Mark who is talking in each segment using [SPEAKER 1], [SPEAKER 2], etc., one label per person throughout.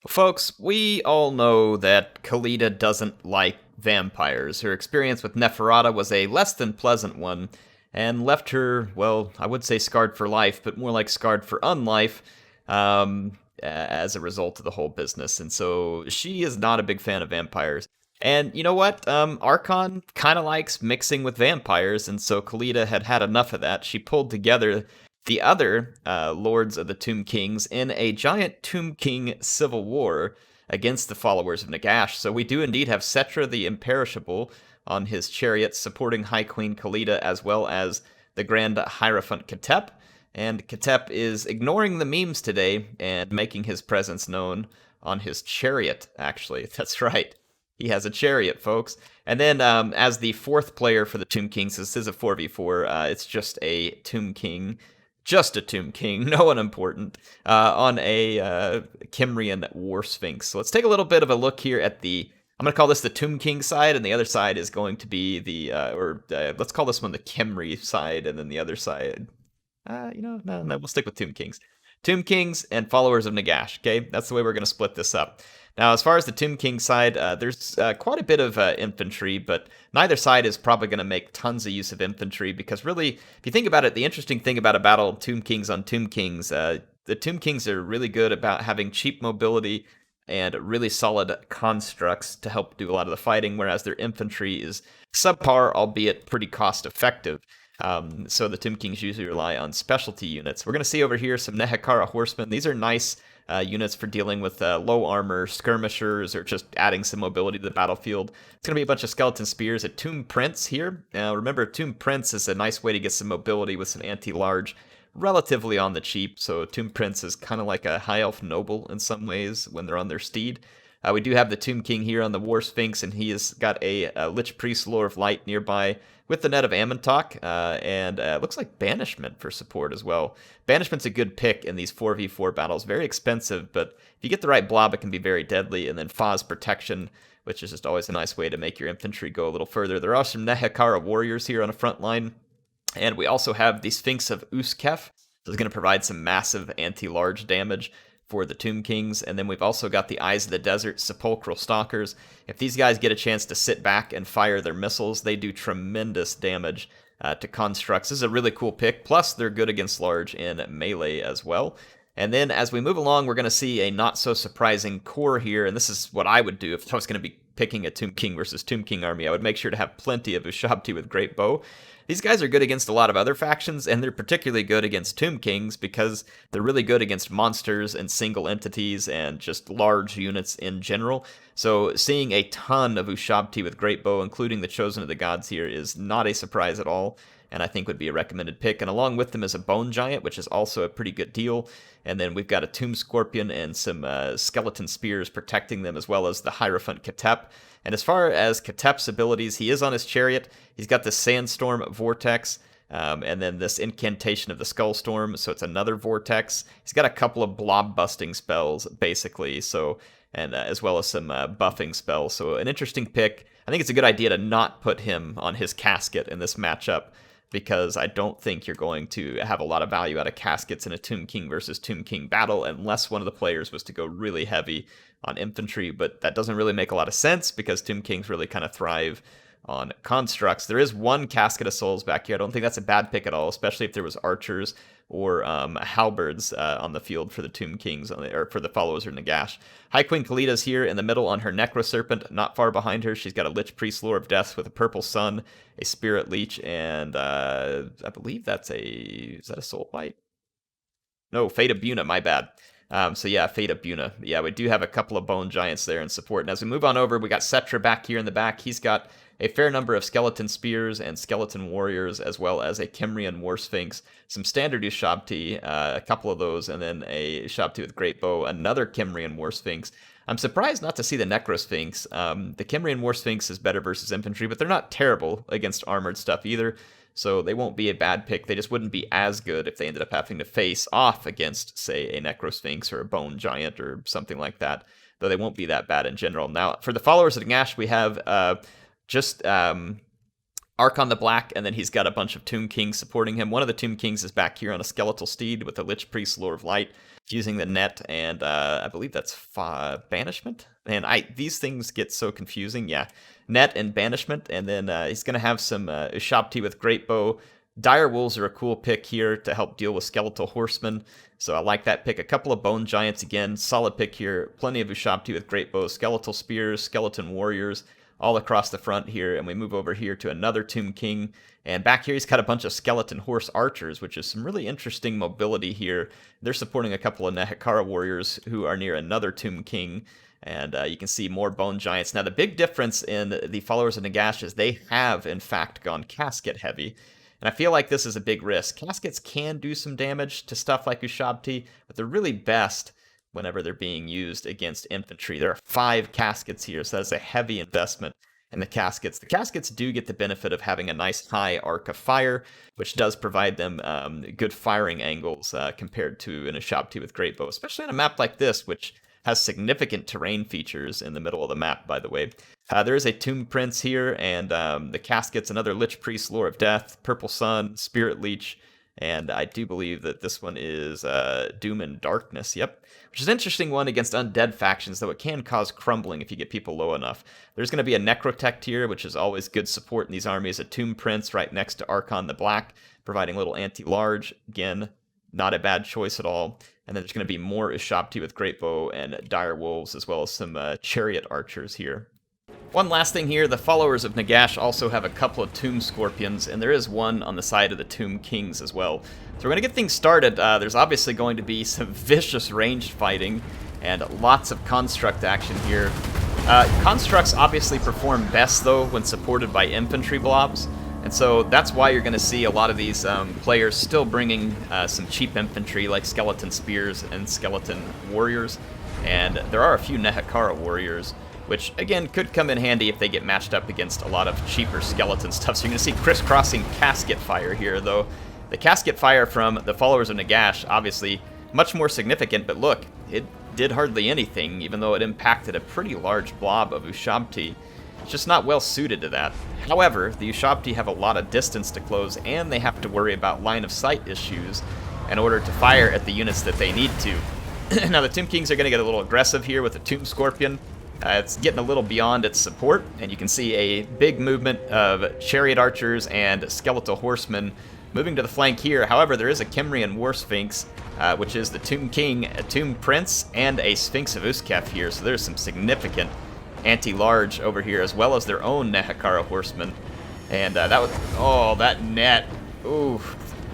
[SPEAKER 1] Folks, we all know that Khalida doesn't like vampires. Her experience with Neferata was a less than pleasant one, and left her, well, I would say scarred for life, but more like scarred for unlife, as a result of the whole business. And so she is not a big fan of vampires. And you know what? Archon kind of likes mixing with vampires, and so Khalida had had enough of that. She pulled together the other lords of the Tomb Kings in a giant Tomb King civil war against the followers of Nagash. So we do indeed have Setra the Imperishable on his chariot supporting High Queen Khalida as well as the Grand Hierophant Ketep. And Ketep is ignoring the memes today and making his presence known on his chariot, actually. That's right. He has a chariot, folks. And then, as the fourth player for the Tomb Kings, this is a 4v4. It's just a Tomb King, no one important, on a Kimrian War Sphinx. So let's take a little bit of a look here at I'm going to call this the Tomb King side, and the other side is going to be let's call this one the Kimri side, and then the other side, no, we'll stick with Tomb Kings. Tomb Kings and followers of Nagash, okay? That's the way we're going to split this up. Now, as far as the Tomb King side, there's quite a bit of infantry, but neither side is probably going to make tons of use of infantry because really, if you think about it, the interesting thing about a battle of Tomb Kings on Tomb Kings, the Tomb Kings are really good about having cheap mobility and really solid constructs to help do a lot of the fighting, whereas their infantry is subpar, albeit pretty cost effective. So the Tomb Kings usually rely on specialty units. We're going to see over here some Nehekara horsemen. These are nice units for dealing with low armor skirmishers or just adding some mobility to the battlefield. It's going to be a bunch of skeleton spears. A Tomb Prince here. Remember, Tomb Prince is a nice way to get some mobility with some anti-large relatively on the cheap. So Tomb Prince is kind of like a high elf noble in some ways when they're on their steed. We do have the Tomb King here on the War Sphinx, and he has got a Lich Priest Lore of Light nearby with the Net of Amontok, and looks like Banishment for support as well. Banishment's a good pick in these 4v4 battles. Very expensive, but if you get the right blob, it can be very deadly. And then Faz Protection, which is just always a nice way to make your infantry go a little further. There are some Nehekara warriors here on the front line, and we also have the Sphinx of Uskef. This is going to provide some massive anti-large damage for the Tomb Kings, and then we've also got the Eyes of the Desert Sepulchral Stalkers. If these guys get a chance to sit back and fire their missiles, they do tremendous damage to constructs. This is a really cool pick, plus they're good against large in melee as well. And then as we move along, we're going to see a not-so-surprising core here, and this is what I would do if I was going to be picking a Tomb King versus Tomb King army. I would make sure to have plenty of Ushabti with Great Bow. These guys are good against a lot of other factions, and they're particularly good against Tomb Kings because they're really good against monsters and single entities and just large units in general. So seeing a ton of Ushabti with Great Bow, including the Chosen of the Gods here, is not a surprise at all, and I think would be a recommended pick. And along with them is a Bone Giant, which is also a pretty good deal. And then we've got a Tomb Scorpion and some Skeleton Spears protecting them, as well as the Hierophant Ketep. And as far as Ketep's abilities, he is on his chariot. He's got the Sandstorm Vortex, and then this Incantation of the Skullstorm, so it's another Vortex. He's got a couple of blob-busting spells, basically, so and as well as some buffing spells. So an interesting pick. I think it's a good idea to not put him on his casket in this matchup, because I don't think you're going to have a lot of value out of caskets in a Tomb King versus Tomb King battle unless one of the players was to go really heavy on infantry, but that doesn't really make a lot of sense because Tomb Kings really kind of thrive on constructs. There is one Casket of Souls back here. I don't think that's a bad pick at all, especially if there was archers or halberds on the field for the Tomb Kings, or for the followers of Nagash. High Queen Khalida's here in the middle on her Necro Serpent. Not far behind her, she's got a Lich Priest Lore of Death with a Purple Sun, a Spirit Leech, and I believe is that a Soul Blight? No, Fate of Buna, my bad. So yeah, Fate of Buna. Yeah, we do have a couple of Bone Giants there in support. And as we move on over, we got Setra back here in the back. He's got a fair number of Skeleton Spears and Skeleton Warriors, as well as a Kimrian War Sphinx, some standard Ushabti, a couple of those, and then a Ushabti with Great Bow, another Kimrian War Sphinx. I'm surprised not to see the Necro Sphinx. The Kimrian War Sphinx is better versus infantry, but they're not terrible against armored stuff either. So they won't be a bad pick. They just wouldn't be as good if they ended up having to face off against, say, a Necrosphinx or a Bone Giant or something like that. Though they won't be that bad in general. Now, for the followers of Nagash, we have just Arkhan the Black, and then he's got a bunch of Tomb Kings supporting him. One of the Tomb Kings is back here on a skeletal steed with a Lich Priest Lure of Light, using the net, and I believe that's Banishment? And these things get so confusing, yeah. Net and Banishment, and then he's going to have some Ushabti with Great Bow. Dire Wolves are a cool pick here to help deal with Skeletal Horsemen, so I like that pick. A couple of Bone Giants again, solid pick here. Plenty of Ushabti with Great Bow, Skeletal Spears, Skeleton Warriors, all across the front here, and we move over here to another Tomb King, and back here he's got a bunch of Skeleton Horse Archers, which is some really interesting mobility here. They're supporting a couple of Nehekara Warriors who are near another Tomb King, and you can see more Bone Giants. Now the big difference in the followers of Nagash is they have, in fact, gone Casket heavy, and I feel like this is a big risk. Caskets can do some damage to stuff like Ushabti, but they're really best whenever they're being used against infantry. There are 5 caskets here, so that's a heavy investment in the caskets. The caskets do get the benefit of having a nice high arc of fire, which does provide them good firing angles compared to an Ushabti with Great Bow, especially on a map like this, which has significant terrain features in the middle of the map, by the way. There is a Tomb Prince here, and the caskets, another Lich Priest, Lure of Death, Purple Sun, Spirit Leech, and I do believe that this one is Doom and Darkness, yep. Which is an interesting one against undead factions, though it can cause crumbling if you get people low enough. There's going to be a Necrotect here, which is always good support in these armies. A Tomb Prince right next to Arkhan the Black, providing a little anti-large. Again, not a bad choice at all. And then there's going to be more Ushabti with Great Bow and Dire Wolves, as well as some Chariot Archers here. One last thing here, the followers of Nagash also have a couple of Tomb Scorpions, and there is one on the side of the Tomb Kings as well. So we're going to get things started. There's obviously going to be some vicious ranged fighting, and lots of construct action here. Constructs obviously perform best, though, when supported by infantry blobs, and so that's why you're going to see a lot of these players still bringing some cheap infantry like Skeleton Spears and Skeleton Warriors, and there are a few Nehekara Warriors, which, again, could come in handy if they get matched up against a lot of cheaper skeleton stuff. So you're going to see crisscrossing casket fire here, though. The casket fire from the followers of Nagash, obviously, much more significant, but look, it did hardly anything, even though it impacted a pretty large blob of Ushabti. It's just not well suited to that. However, the Ushabti have a lot of distance to close, and they have to worry about line of sight issues in order to fire at the units that they need to. Now, the Tomb Kings are going to get a little aggressive here with the Tomb Scorpion. It's getting a little beyond its support, and you can see a big movement of Chariot Archers and Skeletal Horsemen moving to the flank here. However, there is a Kymrian War Sphinx, which is the Tomb King, a Tomb Prince, and a Sphinx of Uskef here, so there's some significant anti-large over here, as well as their own Nehekara Horsemen. And that was, oh, that net, ooh,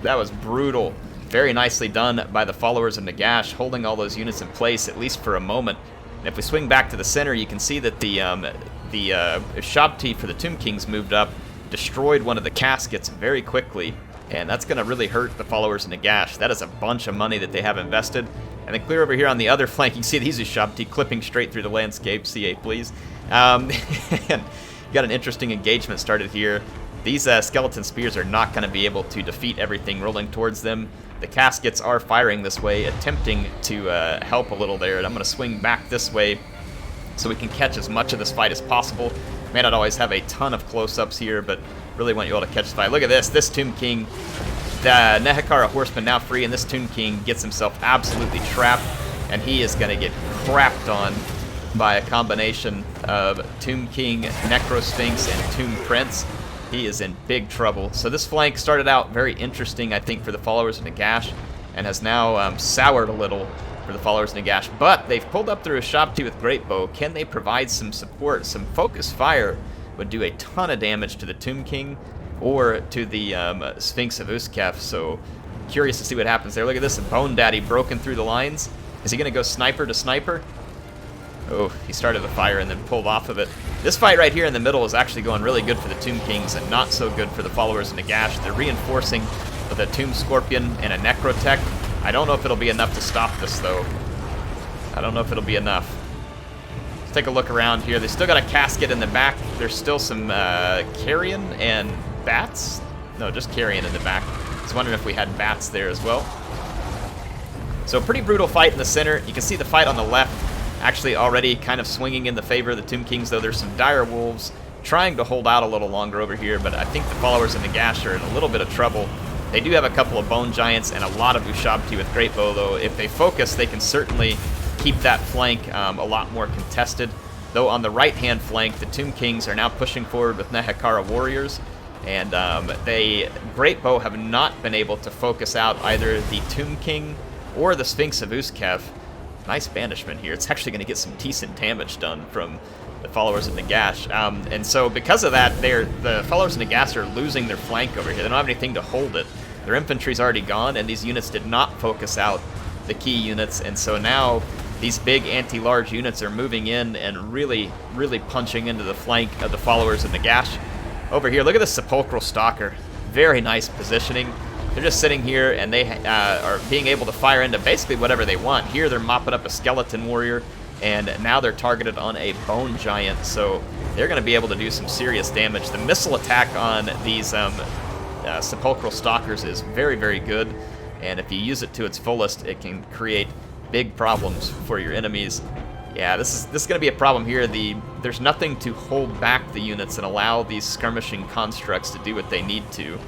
[SPEAKER 1] that was brutal. Very nicely done by the followers of Nagash, holding all those units in place, at least for a moment. And if we swing back to the center, you can see that the Ushabti for the Tomb Kings moved up, destroyed one of the caskets very quickly, and that's going to really hurt the followers of Nagash. That is a bunch of money that they have invested. And then clear over here on the other flank, you can see these Ushabti clipping straight through the landscape. C8, please. And you got an interesting engagement started here. These Skeleton Spears are not going to be able to defeat everything rolling towards them. The caskets are firing this way, attempting to help a little there, and I'm going to swing back this way so we can catch as much of this fight as possible. May not always have a ton of close-ups here, but really want you all to catch the fight. Look at this Tomb King, the Nehekara Horseman now free, and this Tomb King gets himself absolutely trapped, and he is going to get crapped on by a combination of Tomb King, Necro Sphinx, and Tomb Prince. He is in big trouble. So this flank started out very interesting, I think, for the followers of Nagash, and has now soured a little for the followers of Nagash. But they've pulled up through a Ushabti with Great Bow. Can they provide some support? Some focus fire would do a ton of damage to the Tomb King or to the Sphinx of Uskef. So curious to see what happens there. Look at this, Bone Daddy broken through the lines. Is he going to go sniper to sniper? Oh, he started the fire and then pulled off of it. This fight right here in the middle is actually going really good for the Tomb Kings and not so good for the followers of Nagash. They're reinforcing with a Tomb Scorpion and a Necrotech. I don't know if it'll be enough to stop this, though. I don't know if it'll be enough. Let's take a look around here. They still got a casket in the back. There's still some carrion and bats. No, just carrion in the back. I was wondering if we had bats there as well. So pretty brutal fight in the center. You can see the fight on the left actually already kind of swinging in the favor of the Tomb Kings, though. There's some Dire Wolves trying to hold out a little longer over here, but I think the followers of Nagash are in a little bit of trouble. They do have a couple of Bone Giants and a lot of Ushabti with Great Bow, though. If they focus, they can certainly keep that flank a lot more contested. Though on the right-hand flank, the Tomb Kings are now pushing forward with Nehekhara warriors, and Great Bow have not been able to focus out either the Tomb King or the Sphinx of Uskef. Nice banishment here. It's actually going to get some decent damage done from the followers of Nagash. And so because of that, the followers of Nagash are losing their flank over here. They don't have anything to hold it. Their infantry's already gone, and these units did not focus out the key units, and so now these big anti-large units are moving in and really, really punching into the flank of the followers of Nagash. Over here, look at the Sepulchral Stalker. Very nice positioning. They're just sitting here, and they are being able to fire into basically whatever they want. Here, they're mopping up a Skeleton Warrior, and now they're targeted on a Bone Giant, so they're going to be able to do some serious damage. The missile attack on these Sepulchral Stalkers is very, very good, and if you use it to its fullest, it can create big problems for your enemies. Yeah, this is going to be a problem here. There's nothing to hold back the units and allow these skirmishing constructs to do what they need to.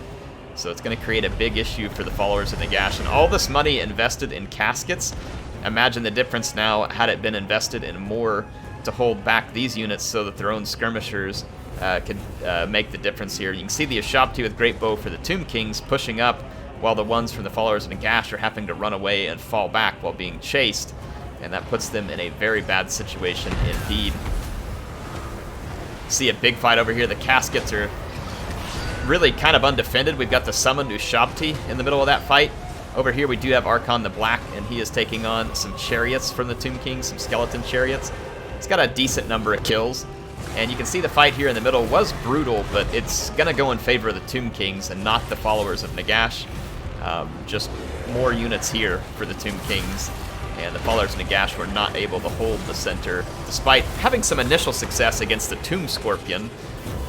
[SPEAKER 1] So it's going to create a big issue for the followers of Nagash. And all this money invested in caskets, imagine the difference now had it been invested in more to hold back these units so that their own skirmishers could make the difference here. You can see the Ushabti with Great Bow for the Tomb Kings pushing up, while the ones from the followers of Nagash are having to run away and fall back while being chased, and that puts them in a very bad situation indeed. See a big fight over here. The caskets are really kind of undefended. We've got the summoned Ushabti in the middle of that fight. Over here we do have Arkhan the Black, and he is taking on some chariots from the Tomb Kings, some skeleton chariots. He's got a decent number of kills, and you can see the fight here in the middle was brutal, but it's going to go in favor of the Tomb Kings and not the followers of Nagash. Just more units here for the Tomb Kings, and the followers of Nagash were not able to hold the center, despite having some initial success against the Tomb Scorpion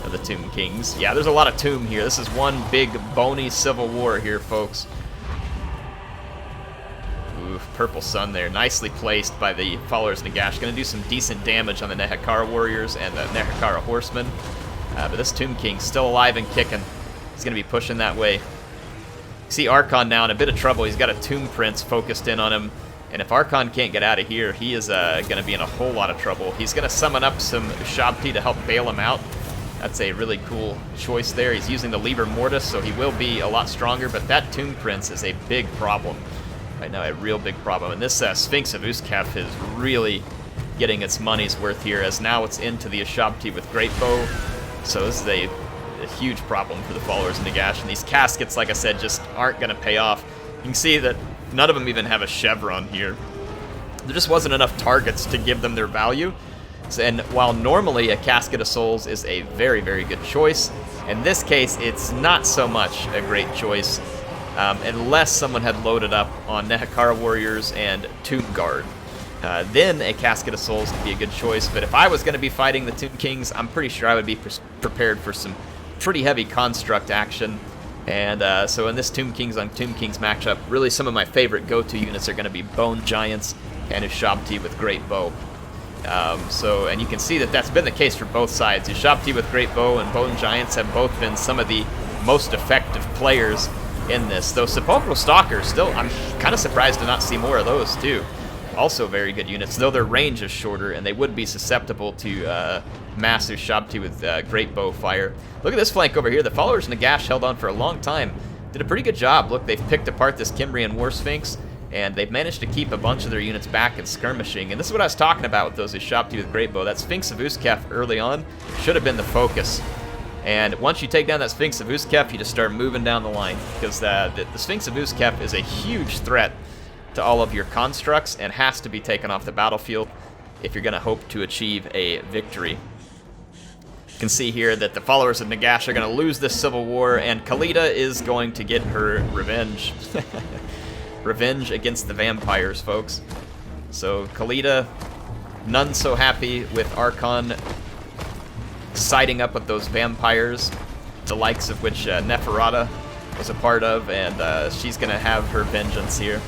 [SPEAKER 1] of the Tomb Kings. Yeah, there's a lot of Tomb here. This is one big bony civil war here, folks. Ooh, Purple Sun there, nicely placed by the followers of Nagash. Going to do some decent damage on the Nehekhara warriors and the Nehekhara horsemen. But this Tomb King's still alive and kicking. He's going to be pushing that way. See Arkhan now in a bit of trouble. He's got a Tomb Prince focused in on him, and if Arkhan can't get out of here, he is going to be in a whole lot of trouble. He's going to summon up some Ushabti to help bail him out. That's a really cool choice there. He's using the Liber Mortis, so he will be a lot stronger, but that Tomb Prince is a big problem right now, a real big problem. And this Sphinx of Uskef is really getting its money's worth here, as now it's into the Ushabti with Great Bow. So this is a huge problem for the followers of Nagash, and these caskets, like I said, just aren't going to pay off. You can see that none of them even have a chevron here. There just wasn't enough targets to give them their value. And while normally a Casket of Souls is a very, very good choice, in this case it's not so much a great choice unless someone had loaded up on Nehekhara warriors and Tomb Guard. Then a Casket of Souls would be a good choice, but if I was going to be fighting the Tomb Kings, I'm pretty sure I would be prepared for some pretty heavy construct action. And so in this Tomb Kings on Tomb Kings matchup, really some of my favorite go-to units are going to be Bone Giants and Ushabti with Great Bow. And you can see that that's been the case for both sides. Ushabti with Great Bow and Bone Giants have both been some of the most effective players in this. Though Sepulchral Stalkers, still, I'm kind of surprised to not see more of those too. Also very good units, though their range is shorter and they would be susceptible to mass Ushabti with Great Bow fire. Look at this flank over here. The followers of Nagash held on for a long time. Did a pretty good job. Look, they've picked apart this Kimbrian War Sphinx, and they've managed to keep a bunch of their units back and skirmishing. And this is what I was talking about with those Ushabti with Great Bow. That Sphinx of Uskef early on should have been the focus. And once you take down that Sphinx of Uskef, you just start moving down the line, because the Sphinx of Uskef is a huge threat to all of your constructs and has to be taken off the battlefield if you're going to hope to achieve a victory. You can see here that the followers of Nagash are going to lose this civil war, and Khalida is going to get her revenge. Revenge against the vampires, folks. So Khalida, none so happy with Arkhan siding up with those vampires, the likes of which Neferata was a part of, and she's going to have her vengeance here.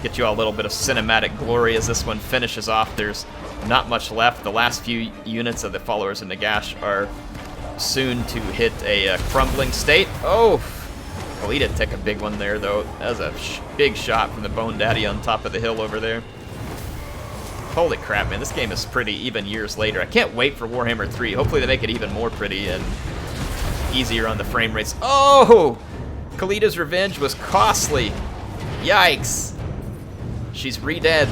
[SPEAKER 1] Get you all a little bit of cinematic glory as this one finishes off. There's not much left. The last few units of the followers of Nagash are soon to hit a crumbling state. Oh, Khalida took a big one there, though. That was a big shot from the Bone Daddy on top of the hill over there. Holy crap, man, this game is pretty even years later. I can't wait for Warhammer 3. Hopefully they make it even more pretty and easier on the frame rates. Oh! Khalida's revenge was costly. Yikes. She's re-dead.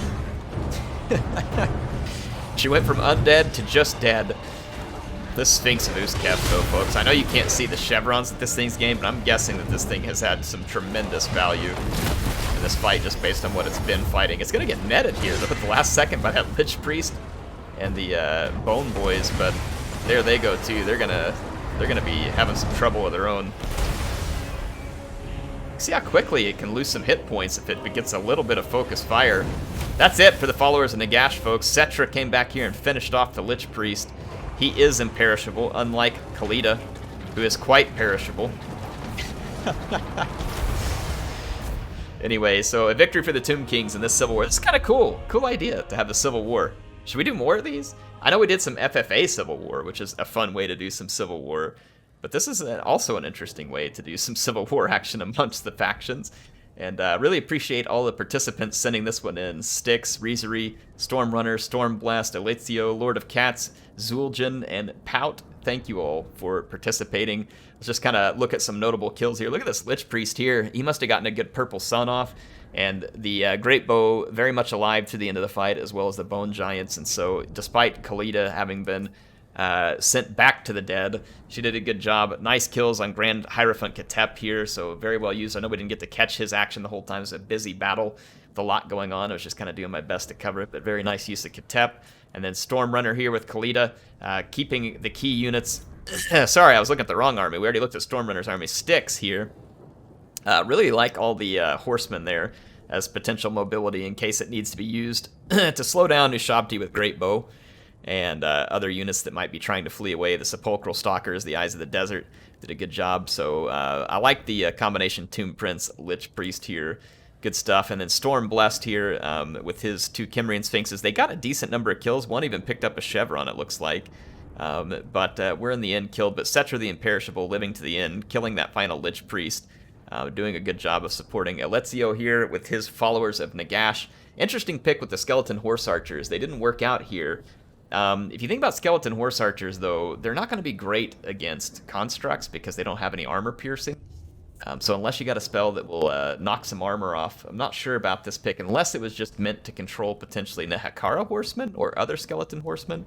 [SPEAKER 1] She went from undead to just dead. This Sphinx of Uskep, though, folks. I know you can't see the chevrons that this thing's gained, but I'm guessing that this thing has had some tremendous value in this fight just based on what it's been fighting. It's going to get netted here, though, at the last second by that Lich Priest and the Bone Boys, but there they go, too. They're gonna be having some trouble with their own. See how quickly it can lose some hit points if it gets a little bit of focused fire. That's it for the followers of Nagash, folks. Settra came back here and finished off the Lich Priest. He is imperishable, unlike Khalida, who is quite perishable. Anyway, so a victory for the Tomb Kings in this Civil War. This is kind of cool. Cool idea to have the Civil War. Should we do more of these? I know we did some FFA Civil War, which is a fun way to do some Civil War. But this is also an interesting way to do some Civil War action amongst the factions. And really appreciate all the participants sending this one in. Styx, Reezery, Stormrunner, Stormblast, Elizio, Lord of Cats, Zul'jin, and Pout. Thank you all for participating. Let's just kind of look at some notable kills here. Look at this Lich Priest here. He must have gotten a good Purple Sun off. And the Great Bow very much alive to the end of the fight, as well as the Bone Giants. And so despite Khalida having been sent back to the dead, she did a good job. Nice kills on Grand Hierophant Ketep here, so very well used. I know we didn't get to catch his action the whole time. It was a busy battle with a lot going on. I was just kind of doing my best to cover it, but very nice use of Ketep. And then Stormrunner here with Khalida, keeping the key units. Sorry, I was looking at the wrong army. We already looked at Stormrunner's army. Styx here. Really like all the horsemen there as potential mobility in case it needs to be used to slow down Ushabti with Great Bow. And other units that might be trying to flee away. The Sepulchral Stalkers, the Eyes of the Desert, did a good job. So I like the combination Tomb Prince, Lich Priest here. Good stuff. And then Storm Blessed here with his 2 Kimrian Sphinxes. They got a decent number of kills. One even picked up a chevron, it looks like. But we're in the end killed. But Settra the Imperishable living to the end, killing that final Lich Priest. Doing a good job of supporting Elizio here with his followers of Nagash. Interesting pick with the Skeleton Horse Archers. They didn't work out here. If you think about Skeleton Horse Archers, though, they're not going to be great against constructs because they don't have any armor piercing. So unless you got a spell that will knock some armor off, I'm not sure about this pick, unless it was just meant to control potentially Nehekara Horsemen or other Skeleton Horsemen,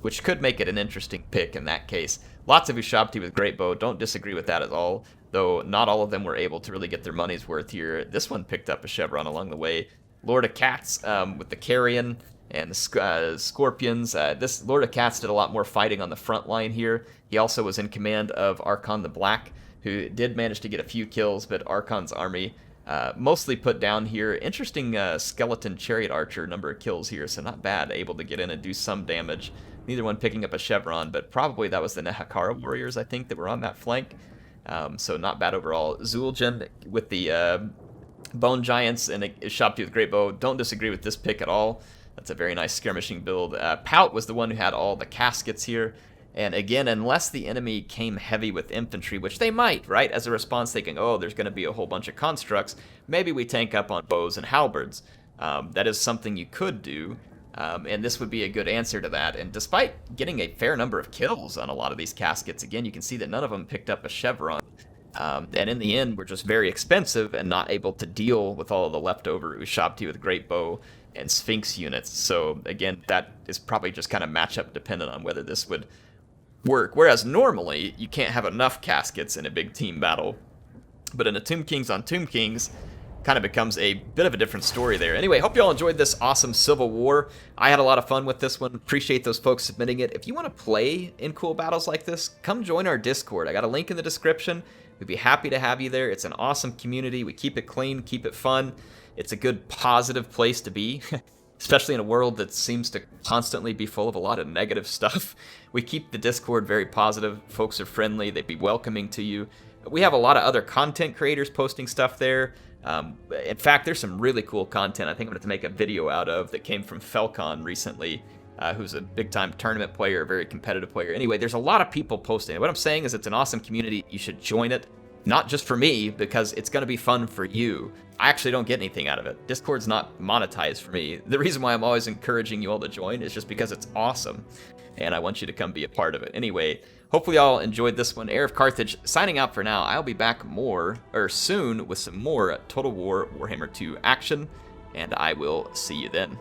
[SPEAKER 1] which could make it an interesting pick in that case. Lots of Ushabti with Great Bow, don't disagree with that at all, though not all of them were able to really get their money's worth here. This one picked up a chevron along the way. Lord of Cats with the Carrion and the Scorpions. This Lord of Cats did a lot more fighting on the front line here. He also was in command of Arkhan the Black, who did manage to get a few kills, but Arkhan's army mostly put down here. Interesting Skeleton Chariot Archer number of kills here, so not bad, able to get in and do some damage. Neither one picking up a chevron, but probably that was the Nehekara warriors, I think, that were on that flank. So not bad overall. Zul'jin with the Bone Giants and Ushabti with Great Bow. Don't disagree with this pick at all. That's a very nice skirmishing build. Pout was the one who had all the caskets here. And again, unless the enemy came heavy with infantry, which they might, right? As a response thinking, oh, there's going to be a whole bunch of constructs. Maybe we tank up on bows and halberds. That is something you could do. And this would be a good answer to that. And despite getting a fair number of kills on a lot of these caskets, again, you can see that none of them picked up a chevron. And in the end, were just very expensive and not able to deal with all of the leftover Ushabti with Great Bow and Sphinx units. So again, that is probably just kind of matchup dependent on whether this would work. Whereas normally, you can't have enough caskets in a big team battle. But in a Tomb Kings on Tomb Kings, kind of becomes a bit of a different story there. Anyway, hope you all enjoyed this awesome Civil War. I had a lot of fun with this one. Appreciate those folks submitting it. If you want to play in cool battles like this, come join our Discord. I got a link in the description. We'd be happy to have you there. It's an awesome community. We keep it clean, keep it fun. It's a good, positive place to be, especially in a world that seems to constantly be full of a lot of negative stuff. We keep the Discord very positive. Folks are friendly. They'd be welcoming to you. We have a lot of other content creators posting stuff there. In fact, there's some really cool content I think I'm going to make a video out of that came from Felcon recently. who's a big-time tournament player, a very competitive player. Anyway, there's a lot of people posting it. What I'm saying is it's an awesome community. You should join it. Not just for me, because it's going to be fun for you. I actually don't get anything out of it. Discord's not monetized for me. The reason why I'm always encouraging you all to join is just because it's awesome, and I want you to come be a part of it. Anyway, hopefully y'all enjoyed this one. HeirofCarthage signing out for now. I'll be back soon with some more Total War Warhammer 2 action, and I will see you then.